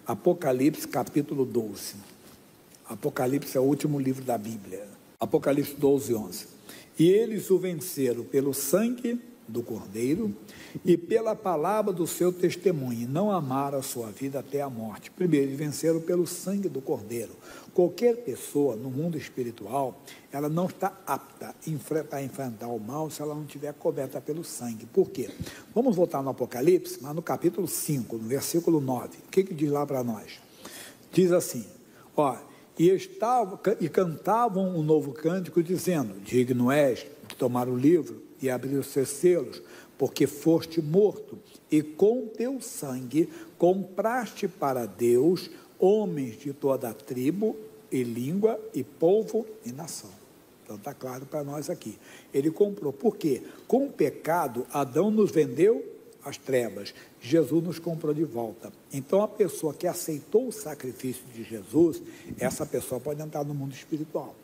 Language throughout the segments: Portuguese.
Apocalipse capítulo 12. Apocalipse é o último livro da Bíblia. Apocalipse 12, 11. E eles o venceram pelo sangue do Cordeiro e pela palavra do seu testemunho, e não amaram a sua vida até a morte. Primeiro, eles venceram pelo sangue do Cordeiro. Qualquer pessoa no mundo espiritual, ela não está apta a enfrentar o mal se ela não estiver coberta pelo sangue. Por quê? Vamos voltar no Apocalipse, mas no capítulo 5, no versículo 9. O que diz lá para nós? Diz assim, e cantavam um novo cântico, dizendo, digno és de tomar o livro e abrir os seus selos, porque foste morto, e com teu sangue compraste para Deus homens de toda a tribo, e língua, e povo, e nação. Então está claro para nós aqui. Ele comprou. Por quê? Com o pecado, Adão nos vendeu as trevas, Jesus nos comprou de volta. Então a pessoa que aceitou o sacrifício de Jesus, essa pessoa pode entrar no mundo espiritual.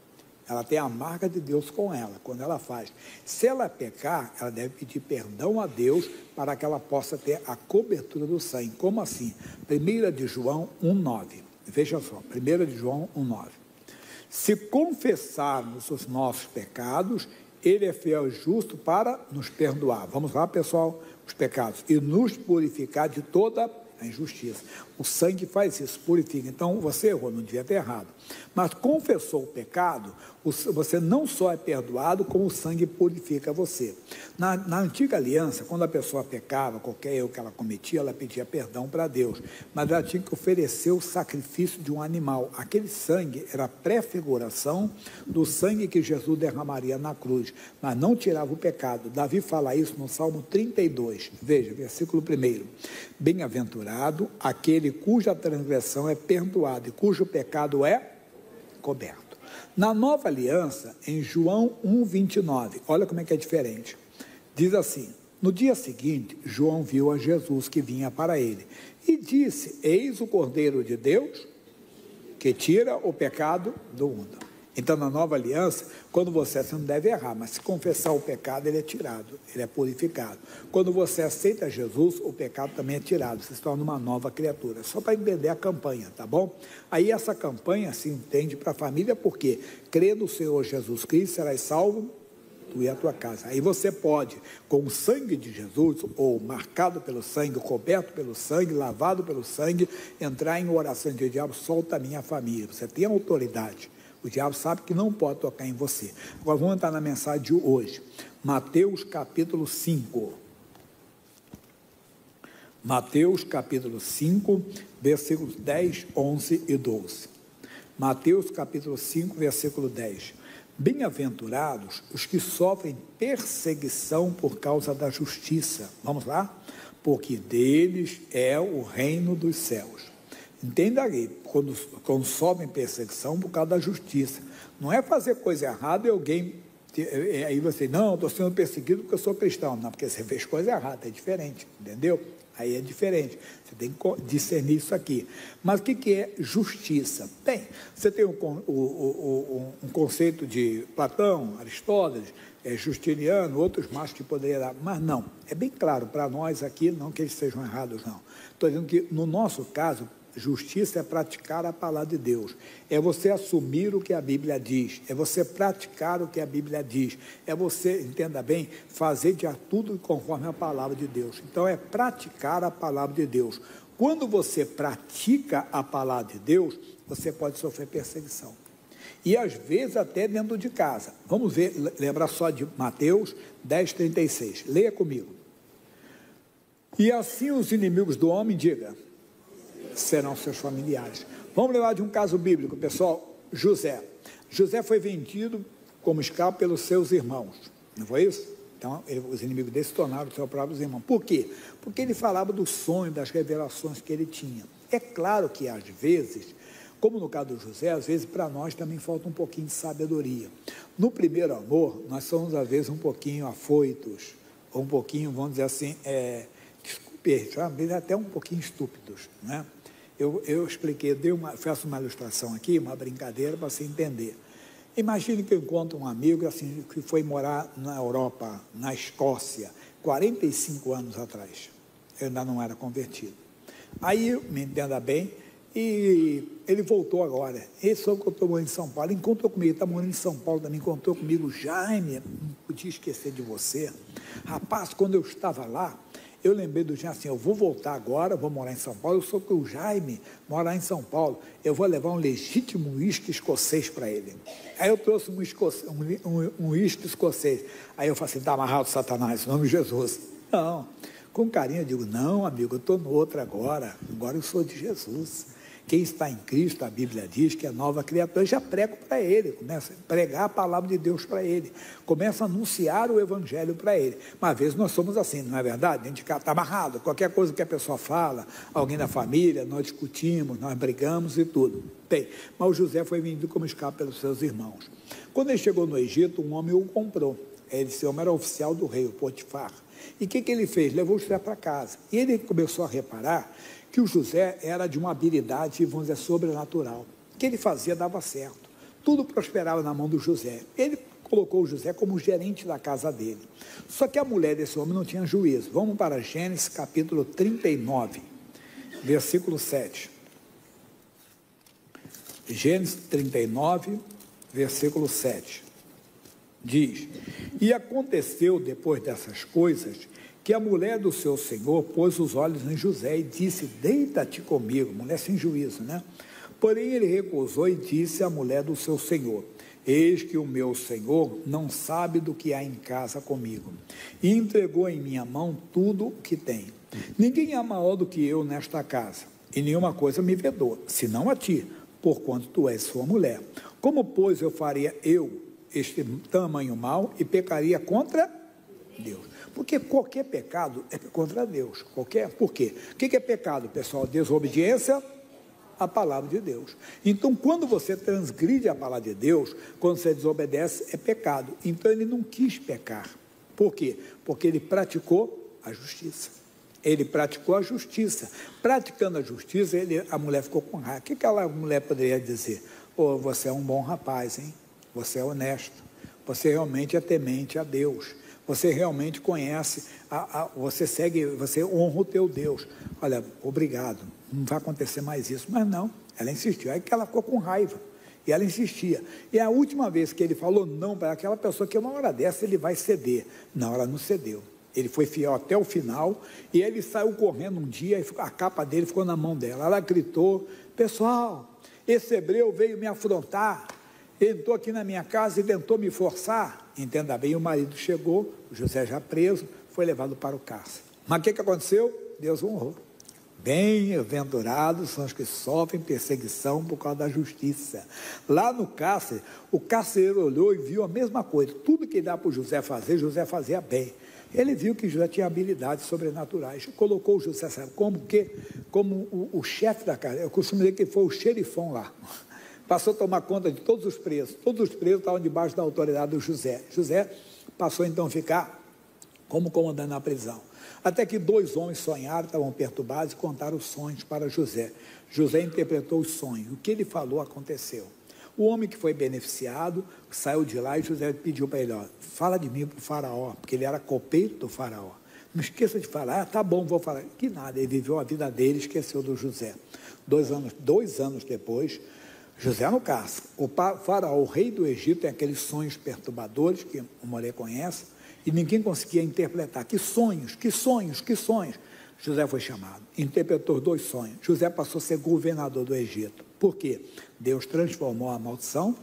Ela tem a marca de Deus com ela, quando ela faz. Se ela pecar, ela deve pedir perdão a Deus para que ela possa ter a cobertura do sangue. Como assim? 1 de João 1,9. Veja só, 1 de João 1,9. Se confessarmos os nossos pecados, Ele é fiel e justo para nos perdoar. Vamos lá, pessoal, os pecados. E nos purificar de toda a injustiça. O sangue faz isso, purifica. Então, você errou, não devia ter errado. Mas confessou o pecado, você não só é perdoado, como o sangue purifica você. Na antiga aliança, quando a pessoa pecava, qualquer erro que ela cometia, ela pedia perdão para Deus. Mas ela tinha que oferecer o sacrifício de um animal. Aquele sangue era a prefiguração do sangue que Jesus derramaria na cruz, mas não tirava o pecado. Davi fala isso no Salmo 32. Veja, versículo 1. Bem-aventurado aquele cuja transgressão é perdoada e cujo pecado é coberto. Na nova aliança, em João 1,29, olha como é que é diferente. Diz assim, no dia seguinte, João viu a Jesus que vinha para ele e disse, eis o Cordeiro de Deus que tira o pecado do mundo. Então, na nova aliança, quando você não deve errar, mas se confessar o pecado, ele é tirado, ele é purificado. Quando você aceita Jesus, o pecado também é tirado, você se torna uma nova criatura. Só para entender a campanha, tá bom? Aí essa campanha se entende para a família, porque crê no Senhor Jesus Cristo, serás salvo, tu e a tua casa. Aí você pode, com o sangue de Jesus, ou marcado pelo sangue, coberto pelo sangue, lavado pelo sangue, entrar em oração de diabo, solta a minha família. Você tem autoridade. O diabo sabe que não pode tocar em você. Agora vamos entrar na mensagem de hoje. Mateus capítulo 5. Mateus capítulo 5, versículos 10, 11 e 12. Mateus capítulo 5, versículo 10. Bem-aventurados os que sofrem perseguição por causa da justiça. Vamos lá? Porque deles é o reino dos céus. Entenda aí, quando sofrem perseguição por causa da justiça. Não é fazer coisa errada e alguém... Aí você, não, estou sendo perseguido porque eu sou cristão. Não, porque você fez coisa errada, é diferente, entendeu? Aí é diferente, você tem que discernir isso aqui. Mas o que é justiça? Bem, você tem um conceito de Platão, Aristóteles, Justiniano, outros mais que poderia dar, mas não, é bem claro para nós aqui, não que eles sejam errados, não. Estou dizendo que, no nosso caso, justiça é praticar a palavra de Deus, é você assumir o que a Bíblia diz, é você praticar o que a Bíblia diz, é você, entenda bem, fazer de tudo conforme a palavra de Deus. Então é praticar a palavra de Deus. Quando você pratica a palavra de Deus, você pode sofrer perseguição. E às vezes até dentro de casa. Vamos ver, lembra só de Mateus 10:36. Leia comigo. E assim os inimigos do homem, diga, serão seus familiares. Vamos lembrar de um caso bíblico, pessoal. José. José foi vendido como escravo pelos seus irmãos. Não foi isso? Então, os inimigos dele se tornaram seus próprios irmãos. Por quê? Porque ele falava do sonho, das revelações que ele tinha. É claro que, às vezes, como no caso do José, às vezes para nós também falta um pouquinho de sabedoria. No primeiro amor, nós somos, às vezes, um pouquinho afoitos, ou um pouquinho, vamos dizer assim, até um pouquinho estúpidos, né? Eu expliquei, faço uma ilustração aqui, uma brincadeira para você entender. Imagine que eu encontro um amigo assim, que foi morar na Europa, na Escócia, 45 anos atrás. Eu ainda não era convertido. Aí, me entenda bem, E ele voltou agora. Esse foi o que eu estou morando em São Paulo. Encontrou comigo, está morando em São Paulo também. Encontrou comigo, Jaime, não podia esquecer de você. Rapaz, quando eu estava lá, eu lembrei do Jaime assim, eu vou voltar agora, vou morar em São Paulo. Eu sou que o Jaime morar em São Paulo. Eu vou levar um legítimo uísque escocês para ele. Aí eu trouxe um uísque escocês. Aí eu falei assim, está amarrado, Satanás, em nome de Jesus. Não, com carinho eu digo, não, amigo, eu estou no outro agora eu sou de Jesus. Quem está em Cristo, a Bíblia diz que é nova criatura. Eu já prego para ele, começa a pregar a palavra de Deus para ele, começa a anunciar o Evangelho para ele. Mas às vezes nós somos assim, não é verdade? A gente está amarrado, qualquer coisa que a pessoa fala, alguém da família, nós discutimos, nós brigamos e tudo. Bem, mas o José foi vendido como escravo pelos seus irmãos. Quando ele chegou no Egito, um homem o comprou. Esse homem era oficial do rei, o Potifar. E o que ele fez? Levou o José para casa. E ele começou a reparar que o José era de uma habilidade, vamos dizer, sobrenatural. O que ele fazia dava certo. Tudo prosperava na mão do José. Ele colocou o José como gerente da casa dele. Só que a mulher desse homem não tinha juízo. Vamos para Gênesis capítulo 39, versículo 7. Gênesis 39, versículo 7. Diz, e aconteceu depois dessas coisas, que a mulher do seu senhor pôs os olhos em José e disse, deita-te comigo, mulher sem juízo, né? Porém ele recusou e disse à mulher do seu senhor, eis que o meu senhor não sabe do que há em casa comigo, e entregou em minha mão tudo o que tem. Ninguém é maior do que eu nesta casa, e nenhuma coisa me vedou, senão a ti, porquanto tu és sua mulher. Como, pois, eu faria este tamanho mal e pecaria contra Deus? Porque qualquer pecado é contra Deus. Por quê? O que é pecado, pessoal? Desobediência à palavra de Deus. Então, quando você transgride a palavra de Deus, quando você desobedece, é pecado. Então, ele não quis pecar. Por quê? Porque ele praticou a justiça. Ele praticou a justiça. Praticando a justiça, a mulher ficou com raiva. O que aquela mulher poderia dizer? Oh, você é um bom rapaz, hein? Você é honesto. Você realmente é temente a Deus. Você realmente conhece, você segue, você honra o teu Deus. Olha, obrigado, não vai acontecer mais isso. Mas não, ela insistiu. Aí que ela ficou com raiva. E ela insistia. E a última vez que ele falou não para aquela pessoa, que uma hora dessa ele vai ceder. Não, ela não cedeu. Ele foi fiel até o final. E ele saiu correndo um dia, e a capa dele ficou na mão dela. Ela gritou, pessoal, esse hebreu veio me afrontar. Entrou aqui na minha casa e tentou me forçar. Entenda bem, o marido chegou, o José já preso, foi levado para o cárcere. Mas o que aconteceu? Deus honrou. Bem-aventurados são os que sofrem perseguição por causa da justiça. Lá no cárcere, o carcereiro olhou e viu a mesma coisa. Tudo que dá para o José fazia bem. Ele viu que José tinha habilidades sobrenaturais. Colocou o José, sabe como o chefe da casa. Eu costumo dizer que ele foi o xerifão lá. Passou a tomar conta de todos os presos. Todos os presos estavam debaixo da autoridade do José. José passou então a ficar como comandante na prisão. Até que 2 homens sonharam, estavam perturbados e contaram os sonhos para José. José interpretou os sonhos. O que ele falou aconteceu. O homem que foi beneficiado saiu de lá e José pediu para ele, ó, fala de mim para o faraó, porque ele era copeiro do faraó. Não esqueça de falar, tá bom, vou falar. Que nada, ele viveu a vida dele, esqueceu do José. 2 anos depois, José no cárcere. O faraó, o rei do Egito, tem aqueles sonhos perturbadores que o mulher conhece, e ninguém conseguia interpretar. Que sonhos. José foi chamado, interpretou 2 sonhos. José passou a ser governador do Egito. Por quê? Deus transformou a maldição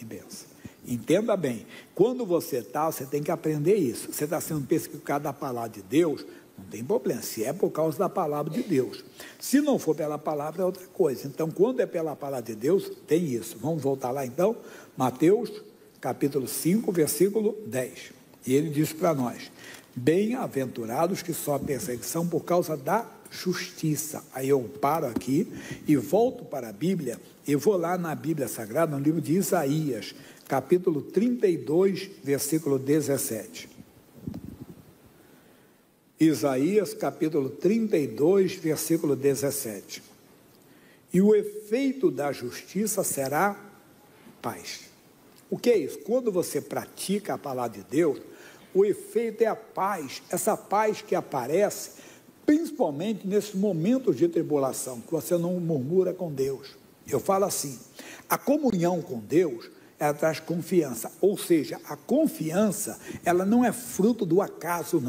em bênção. Entenda bem, quando você tem que aprender isso. Você está sendo pesquisador da palavra de Deus, não tem problema, se é por causa da palavra de Deus. Se não for pela palavra, é outra coisa. Então, quando é pela palavra de Deus, tem isso. Vamos voltar lá então, Mateus, capítulo 5, versículo 10. E ele diz para nós, bem-aventurados que sofrem perseguição por causa da justiça. Aí eu paro aqui e volto para a Bíblia, e vou lá na Bíblia Sagrada, no livro de Isaías, capítulo 32, versículo 17. Isaías, capítulo 32, versículo 17. E o efeito da justiça será paz. O que é isso? Quando você pratica a palavra de Deus, o efeito é a paz. Essa paz que aparece principalmente nesses momentos de tribulação, que você não murmura com Deus. Eu falo assim, a comunhão com Deus, ela traz confiança, ou seja, a confiança, ela não é fruto do acaso,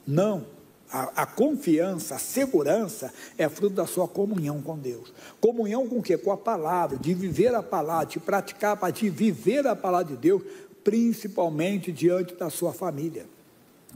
não. A confiança, a segurança é fruto da sua comunhão com Deus. Comunhão com o quê? Com a palavra, de viver a palavra, de praticar, de viver a palavra de Deus, principalmente diante da sua família.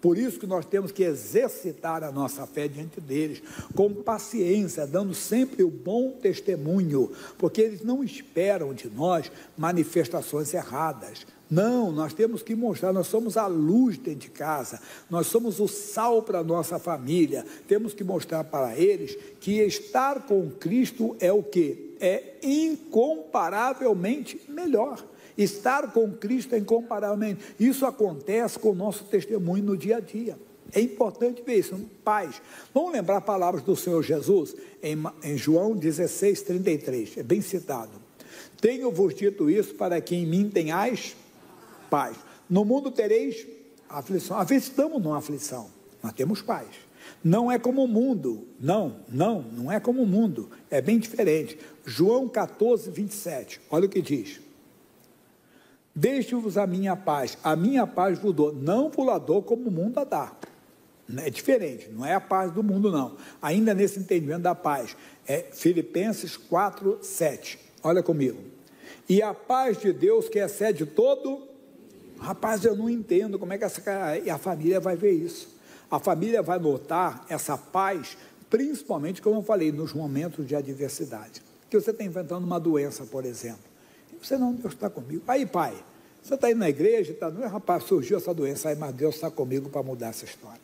Por isso que nós temos que exercitar a nossa fé diante deles, com paciência, dando sempre o bom testemunho, porque eles não esperam de nós manifestações erradas. Não, nós temos que mostrar, nós somos a luz dentro de casa, nós somos o sal para a nossa família, temos que mostrar para eles que estar com Cristo é o quê? É incomparavelmente melhor. Estar com Cristo é incomparavelmente. Isso acontece com o nosso testemunho no dia a dia. É importante ver isso. Pais, vamos lembrar palavras do Senhor Jesus em João 16, 33, é bem citado. Tenho-vos dito isso para que em mim tenhais paz. No mundo tereis aflição. Às vezes estamos numa aflição, mas temos paz. Não é como o mundo, não é como o mundo, é bem diferente. João 14, 27, olha o que diz. Deixo-vos a minha paz vos dou, não vos a dou como o mundo a dá. É diferente, não é a paz do mundo não, ainda nesse entendimento da paz, é Filipenses 4, 7, olha comigo, e a paz de Deus que excede todo, rapaz, eu não entendo como é que a família vai ver isso, a família vai notar essa paz, principalmente, como eu falei, nos momentos de adversidade, que você está enfrentando uma doença, por exemplo, você não, Deus está comigo, aí pai, você está indo na igreja, não é, rapaz, surgiu essa doença, aí, mas Deus está comigo para mudar essa história.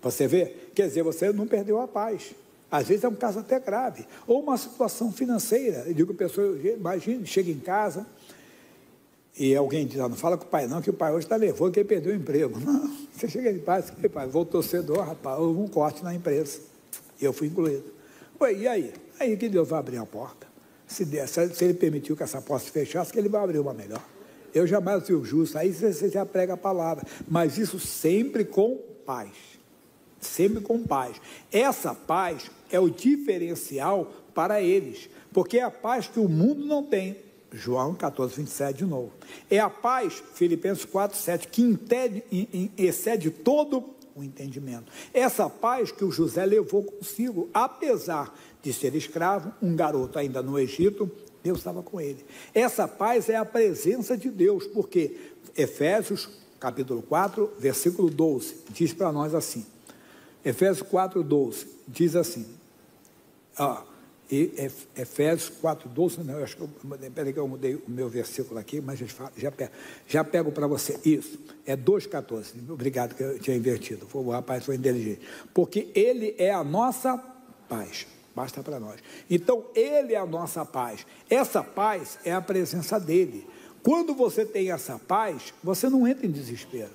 Você vê? Quer dizer, você não perdeu a paz. Às vezes é um caso até grave. Ou uma situação financeira. Eu digo, pessoa, imagine, chega em casa e alguém diz, não fala com o pai não, que o pai hoje está nervoso, que ele perdeu o emprego. Não, você chega em paz, vou torcedor, rapaz, houve um corte na empresa. E eu fui incluído. Ué, e aí? Aí que Deus vai abrir a porta. Se ele permitiu que essa porta se fechasse, que ele vai abrir uma melhor. Eu jamais fui o justo, aí você já prega a palavra, mas isso sempre com paz, sempre com paz. Essa paz é o diferencial para eles, porque é a paz que o mundo não tem. João 14, 27 de novo. É a paz, Filipenses 4, 7, que excede todo o entendimento. Essa paz que o José levou consigo, apesar de ser escravo, um garoto ainda no Egito, Deus estava com ele. Essa paz é a presença de Deus, porque Efésios, capítulo 4, versículo 12, diz para nós assim, Efésios 4, 12, diz assim, Efésios 4, 12, não, eu acho que eu mudei o meu versículo aqui, mas já pego para você, isso, é 2,14, obrigado que eu tinha invertido, o rapaz foi inteligente, porque ele é a nossa paz, basta para nós. Então, ele é a nossa paz. Essa paz é a presença dele. Quando você tem essa paz, você não entra em desespero.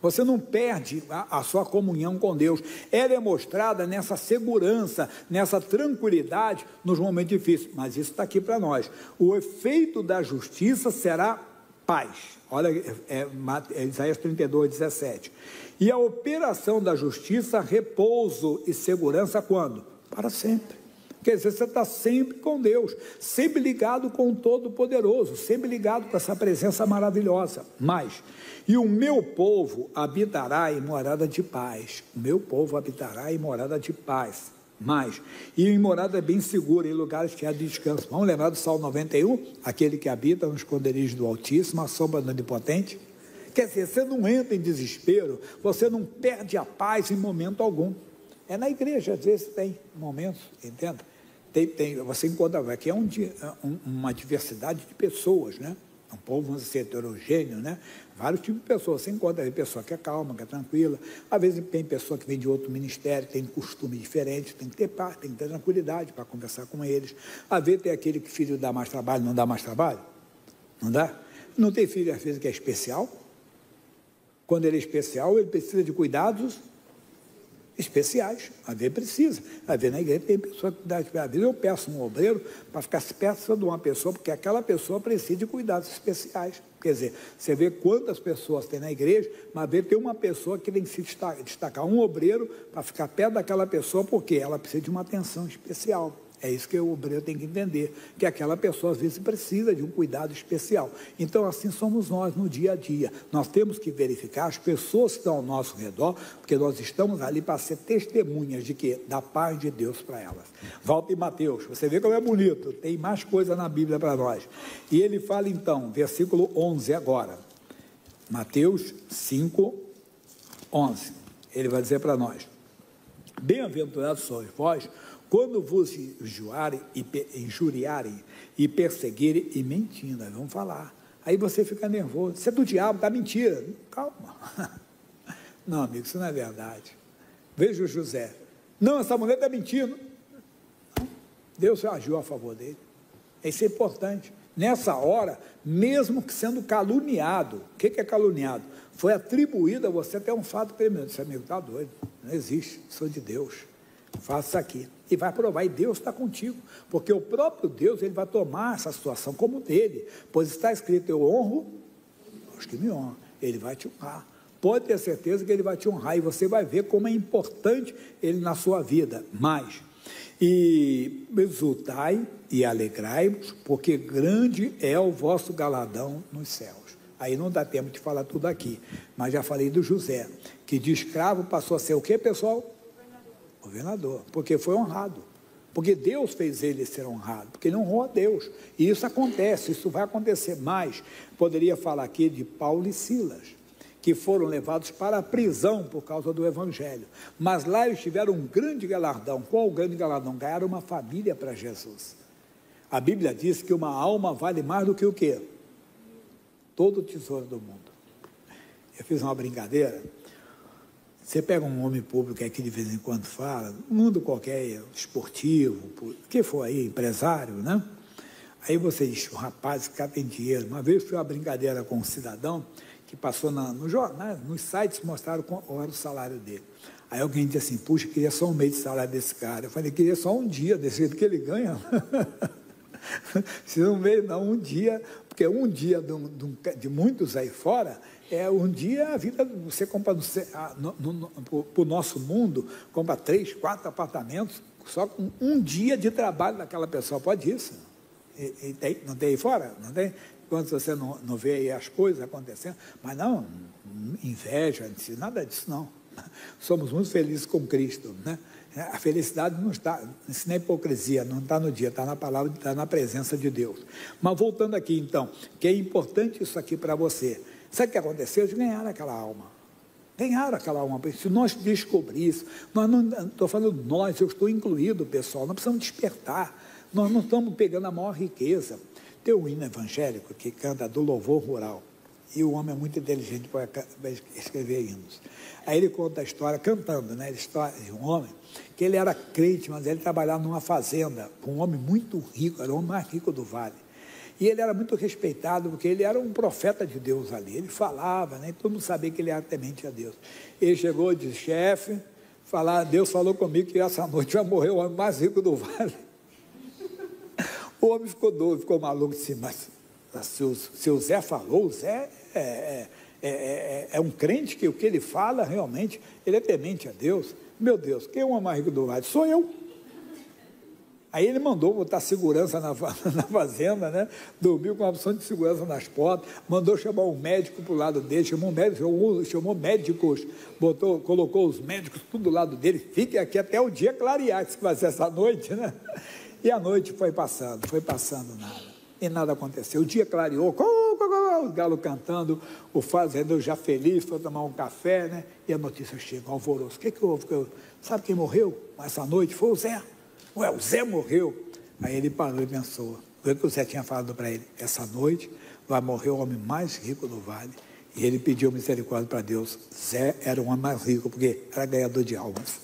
Você não perde a sua comunhão com Deus. Ela é mostrada nessa segurança, nessa tranquilidade nos momentos difíceis. Mas isso está aqui para nós. O efeito da justiça será paz. Olha, Isaías 32, 17. E a operação da justiça, repouso e segurança quando? Para sempre. Quer dizer, você está sempre com Deus, sempre ligado com o Todo-Poderoso, sempre ligado com essa presença maravilhosa. E o meu povo habitará em morada de paz. O meu povo habitará em morada de paz. E em morada bem segura, em lugares que há descanso. Vamos lembrar do Salmo 91? Aquele que habita no esconderijo do Altíssimo, à sombra do Onipotente. Quer dizer, você não entra em desespero, você não perde a paz em momento algum. É na igreja, às vezes tem momentos, entende? Você encontra aqui uma diversidade de pessoas, né? Um povo, vamos dizer, heterogêneo, né? Vários tipos de pessoas. Você encontra pessoa que é calma, que é tranquila. Às vezes tem pessoa que vem de outro ministério, tem costume diferente, tem que ter paz, tem que ter tranquilidade para conversar com eles. Às vezes tem aquele que filho dá mais trabalho, não dá mais trabalho. Não dá? Não tem filho, às vezes, que é especial. Quando ele é especial, ele precisa de cuidados especiais, às vezes precisa. Às vezes na igreja tem pessoa que dá, às vezes eu peço um obreiro para ficar perto de uma pessoa, porque aquela pessoa precisa de cuidados especiais. Quer dizer, você vê quantas pessoas tem na igreja, mas vê tem uma pessoa que tem que se destacar, um obreiro para ficar perto daquela pessoa, porque ela precisa de uma atenção especial. É isso que o obreiro tem que entender, que aquela pessoa às vezes precisa de um cuidado especial. Então assim somos nós no dia a dia. Nós temos que verificar as pessoas que estão ao nosso redor, porque nós estamos ali para ser testemunhas de quê? Da paz de Deus para elas. Volta em Mateus, você vê como é bonito, tem mais coisa na Bíblia para nós. E ele fala então, versículo 11 agora, Mateus 5, 11, ele vai dizer para nós: bem-aventurados sois vós, quando vos injuriarem e perseguirem e mentindo, vamos falar. Aí você fica nervoso, isso é do diabo, está mentira. Calma. Não, amigo, isso não é verdade. Veja o José. Não, essa mulher está mentindo. Deus agiu a favor dele. Isso é importante. Nessa hora, mesmo que sendo caluniado, o que é caluniado? Foi atribuído a você até um fato tremendo. Esse amigo está doido, não existe, sou de Deus. Faça isso aqui, e vai provar, e Deus está contigo, porque o próprio Deus, ele vai tomar essa situação como dele, pois está escrito: eu honro os que me honram, ele vai te honrar, pode ter certeza que ele vai te honrar, e você vai ver como é importante ele na sua vida. Mas, e exultai e alegrai-vos, porque grande é o vosso galardão nos céus. Aí não dá tempo de falar tudo aqui, mas já falei do José, que de escravo passou a ser o que, pessoal? Governador, porque foi honrado, porque Deus fez ele ser honrado, porque ele honrou a Deus, e isso acontece, isso vai acontecer mais. Poderia falar aqui de Paulo e Silas, que foram levados para a prisão por causa do Evangelho, mas lá eles tiveram um grande galardão. Qual o grande galardão? Ganharam uma família para Jesus. A Bíblia diz que uma alma vale mais do que o quê? Todo o tesouro do mundo. Eu fiz uma brincadeira. Você pega um homem público aqui de vez em quando fala, no mundo qualquer, esportivo, o que for aí, empresário, né? Aí você diz: o rapaz, esse cara tem dinheiro. Uma vez foi uma brincadeira com um cidadão que passou no jornal, nos sites mostraram qual era o salário dele. Aí alguém disse assim: puxa, queria só um mês de salário desse cara. Eu falei: queria só um dia, desse jeito que ele ganha. Se não mês, não, um dia, porque um dia de muitos aí fora, é um dia a vida, você compra para o nosso mundo, compra 3, 4 apartamentos, só com um dia de trabalho daquela pessoa. Pode isso? Não tem aí fora? Não tem? Quando você não vê aí as coisas acontecendo, mas não, inveja, nada disso não. Somos muito felizes com Cristo, né? A felicidade não está, isso não é hipocrisia, não está no dia, está na palavra, está na presença de Deus. Mas voltando aqui então, que é importante isso aqui para você. Sabe o que aconteceu? Eles ganharam aquela alma. Ganharam aquela alma. Se nós descobrirmos, nós não estou falando nós, eu estou incluído, pessoal, nós precisamos despertar. Nós não estamos pegando a maior riqueza. Tem um hino evangélico que canta do louvor rural. E o homem é muito inteligente para escrever hinos. Aí ele conta a história, cantando, né? A história de um homem, que ele era crente, mas ele trabalhava numa fazenda, com um homem muito rico, era o homem mais rico do vale. E ele era muito respeitado, porque ele era um profeta de Deus ali. Ele falava, né? Todo mundo sabia que ele era temente a Deus. Ele chegou e disse: chefe, Deus falou comigo que essa noite vai morrer o homem mais rico do vale. O homem ficou doido, ficou maluco, disse: mas se o Zé falou, o Zé é um crente, que o que ele fala realmente, ele é temente a Deus. Meu Deus, quem é o homem mais rico do vale? Sou eu. Aí ele mandou botar segurança na fazenda, né? Dormiu com a opção de segurança nas portas, mandou chamar um médico para o lado dele, chamou médicos, colocou os médicos tudo do lado dele: fique aqui até o dia clarear, que vai ser essa noite, né? E a noite foi passando nada. E nada aconteceu. O dia clareou, o galo cantando, o fazendeiro já feliz, foi tomar um café, né? E a notícia chega, alvoroço. O que houve? Sabe quem morreu essa noite? Foi o Zé. Ué, o Zé morreu. Aí ele parou e pensou. O que o Zé tinha falado para ele? Essa noite vai morrer o homem mais rico do vale. E ele pediu misericórdia para Deus. Zé era o homem mais rico, porque era ganhador de almas.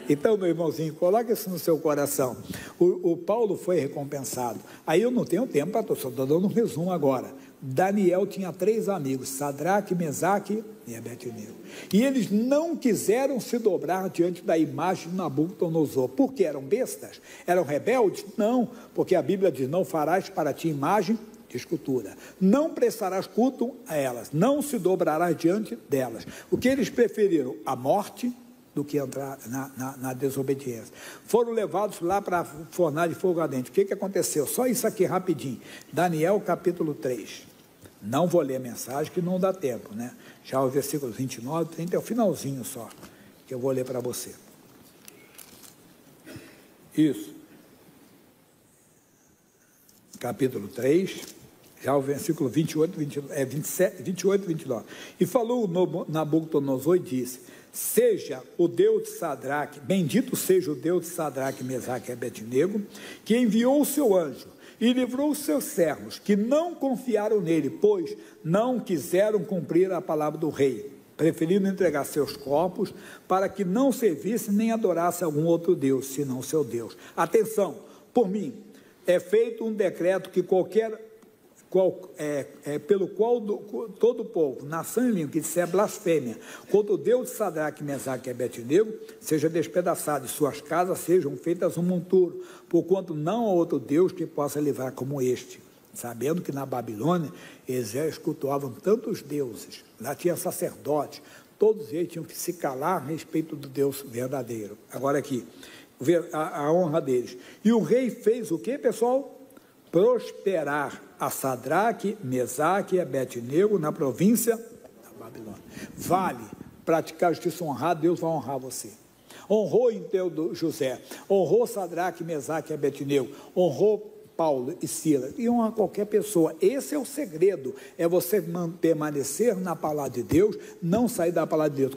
Então, meu irmãozinho, coloque isso no seu coração. O Paulo foi recompensado. Aí eu não tenho tempo para só estou dando um resumo agora. Daniel tinha 3 amigos, Sadraque, Mesaque e Abednego. E eles não quiseram se dobrar diante da imagem de Nabucodonosor. Porque eram bestas? Eram rebeldes? Não, porque a Bíblia diz, não farás para ti imagem de escultura. Não prestarás culto a elas, não se dobrarás diante delas. O que eles preferiram? A morte do que entrar na desobediência. Foram levados lá para a fornalha de fogo ardente. O que aconteceu? Só isso aqui rapidinho. Daniel capítulo 3. Não vou ler a mensagem, que não dá tempo, né? Já o versículo 29, 30, é o finalzinho só, que eu vou ler para você. Isso. Capítulo 3, já o versículo 28, 29, 28 e 29. E falou Nabucodonosor e disse, seja o Deus de Sadraque, bendito seja o Deus de Sadraque, Mesaque e Abednego, que enviou o seu anjo, e livrou os seus servos, que não confiaram nele, pois não quiseram cumprir a palavra do rei, preferindo entregar seus corpos, para que não servisse nem adorasse algum outro Deus, senão seu Deus. Atenção, por mim, é feito um decreto que pelo qual todo o povo, nação e língua, que disser blasfêmia contra o Deus de Sadraque, Mesaque e Abednego, seja despedaçado, e suas casas sejam feitas um monturo, porquanto não há outro Deus que possa livrar como este. Sabendo que na Babilônia eles cultuavam tantos deuses, lá tinha sacerdotes, todos eles tinham que se calar a respeito do Deus verdadeiro. Agora aqui, a honra deles. E o rei fez o que, pessoal? Prosperar a Sadraque, Mesaque e Abednego na província da Babilônia. Vale praticar justiça honrada, Deus vai honrar você. Honrou então José, honrou Sadraque, Mesaque e Abednego, honrou Paulo e Silas, e honra qualquer pessoa. Esse é o segredo, é você permanecer na palavra de Deus, não sair da palavra de Deus.